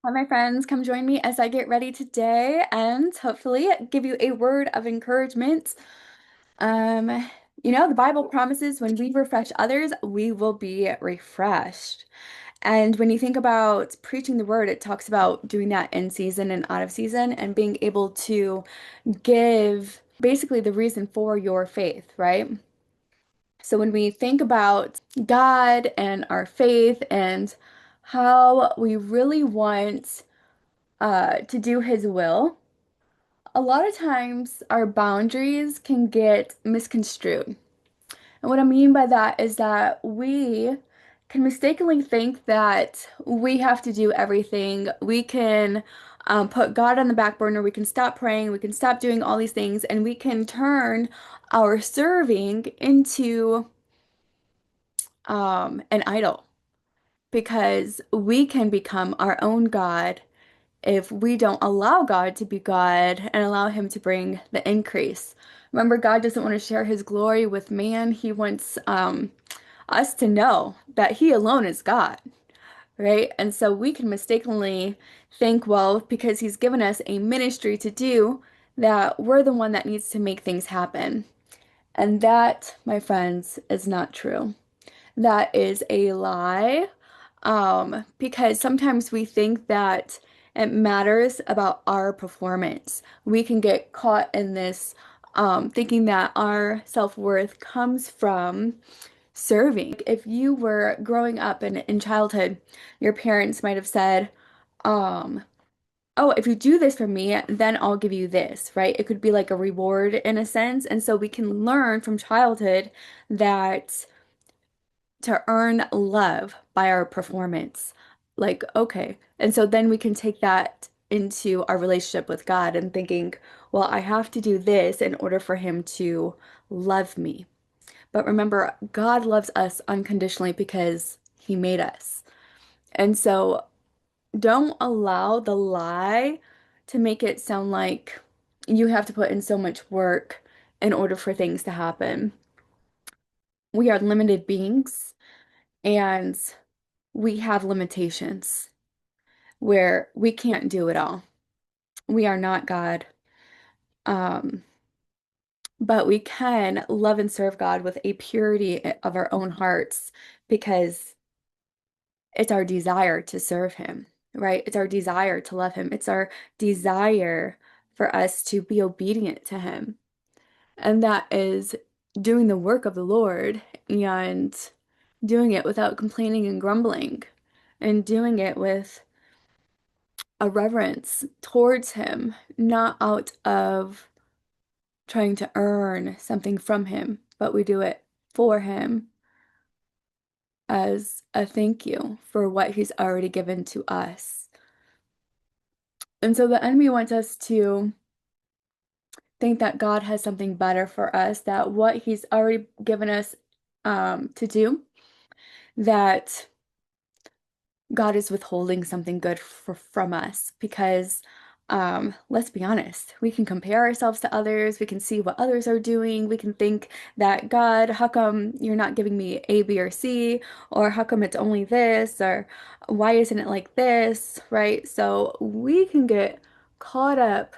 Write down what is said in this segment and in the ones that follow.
Hi, my friends. Come join me as I get ready today and hopefully give you a word of encouragement. Um, the Bible promises when we refresh others, we will be refreshed. And when you think about preaching the word, it talks about doing that in season and out of season and being able to give basically the reason for your faith, right? So when we think about God and our faith and how we really want to do his will, a lot of times our boundaries can get misconstrued. And what I mean by that is that we can mistakenly think that we have to do everything. We can put God on the back burner. We can stop praying. We can stop doing all these things, and we can turn our serving into an idol because we can become our own God if we don't allow God to be God and allow Him to bring the increase. Remember, God doesn't want to share His glory with man. He wants us to know that He alone is God, right? And so we can mistakenly think, well, because He's given us a ministry to do, that we're the one that needs to make things happen. And that, my friends, is not true. That is a lie. Because sometimes we think that it matters about our performance. We can get caught in this thinking that our self-worth comes from serving. If you were growing up in childhood, your parents might have said, um, oh, if you do this for me, then I'll give you this, right? It could be like a reward in a sense. And so we can learn from childhood that to earn love by our performance. Like, okay. And so then we can take that into our relationship with God and thinking, well, I have to do this in order for Him to love me. But remember, God loves us unconditionally because He made us. And so don't allow the lie to make it sound like you have to put in so much work in order for things to happen. We are limited beings and we have limitations where we can't do it all. We are not God. Um, but we can love and serve God with a purity of our own hearts because it's our desire to serve Him, right? It's our desire to love Him. It's our desire for us to be obedient to Him. And that is doing the work of the Lord and doing it without complaining and grumbling and doing it with a reverence towards him, not out of trying to earn something from him, but we do it for him as a thank you for what he's already given to us. And so the enemy wants us to think that God has something better for us, that what he's already given us to do, that God is withholding something good from us because let's be honest, we can compare ourselves to others, we can see what others are doing, we can think that God, how come you're not giving me A, B, or C, or how come it's only this, or why isn't it like this, right? So we can get caught up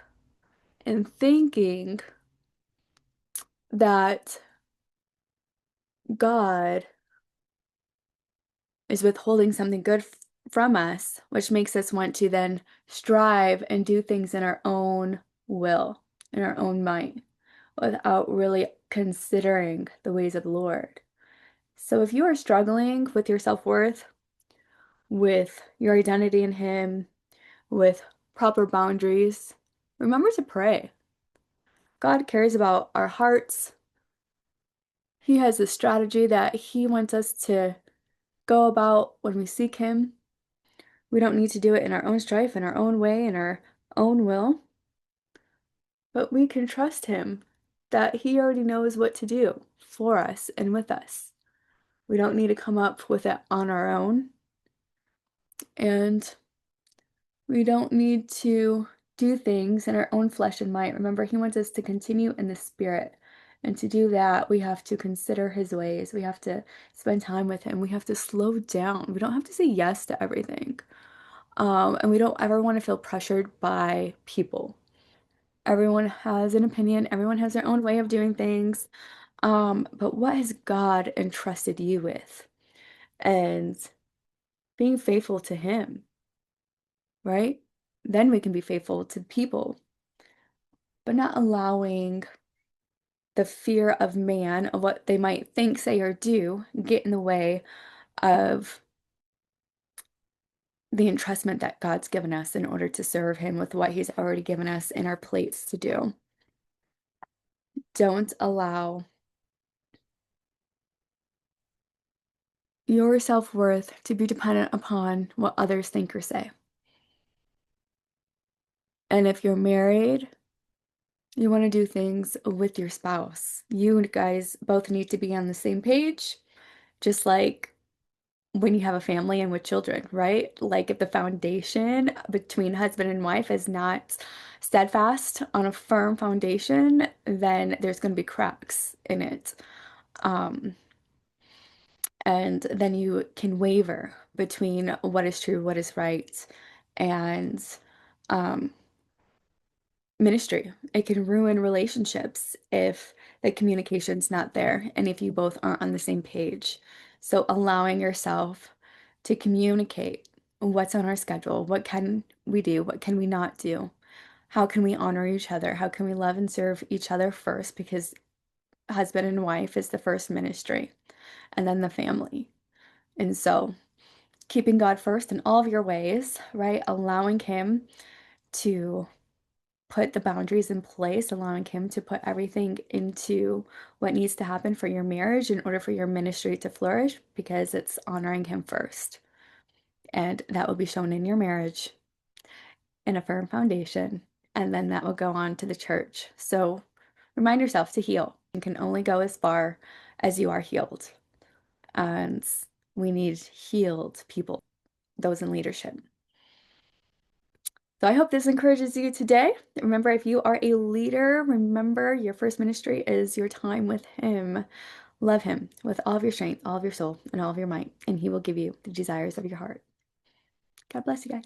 in thinking that God is withholding something good from us, which makes us want to then strive and do things in our own will, in our own might, without really considering the ways of the Lord. So if you are struggling with your self-worth, with your identity in Him, with proper boundaries, remember to pray. God cares about our hearts. He has a strategy that He wants us to go about when we seek Him. We don't need to do it in our own strife, in our own way, in our own will, but we can trust Him that He already knows what to do for us and with us. We don't need to come up with it on our own, and we don't need to do things in our own flesh and might. Remember, He wants us to continue in the Spirit. And to do that, we have to consider His ways. We have to spend time with Him. We have to slow down. We don't have to say yes to everything. And we don't ever want to feel pressured by people. Everyone has an opinion, everyone has their own way of doing things. But what has God entrusted you with? And being faithful to Him, right? Then we can be faithful to people, but not allowing the fear of man, of what they might think, say, or do, get in the way of the entrustment that God's given us in order to serve Him with what He's already given us in our plates to do. Don't allow your self-worth to be dependent upon what others think or say. And if you're married, you want to do things with your spouse. You guys both need to be on the same page, just like when you have a family and with children, right? Like if the foundation between husband and wife is not steadfast on a firm foundation, then there's going to be cracks in it. Um, and then you can waver between what is true, what is right, and um, ministry. It can ruin relationships if the communication's not there and if you both aren't on the same page. So allowing yourself to communicate what's on our schedule, what can we do, what can we not do? How can we honor each other? How can we love and serve each other first? Because husband and wife is the first ministry and then the family. And so keeping God first in all of your ways, right? Allowing Him to put the boundaries in place, allowing Him to put everything into what needs to happen for your marriage in order for your ministry to flourish, because it's honoring Him first. And that will be shown in your marriage in a firm foundation. And then that will go on to the church. So remind yourself to heal. You can only go as far as you are healed. And we need healed people, those in leadership. So I hope this encourages you today. Remember, if you are a leader, remember your first ministry is your time with Him. Love Him with all of your strength, all of your soul, and all of your might, and He will give you the desires of your heart. God bless you guys.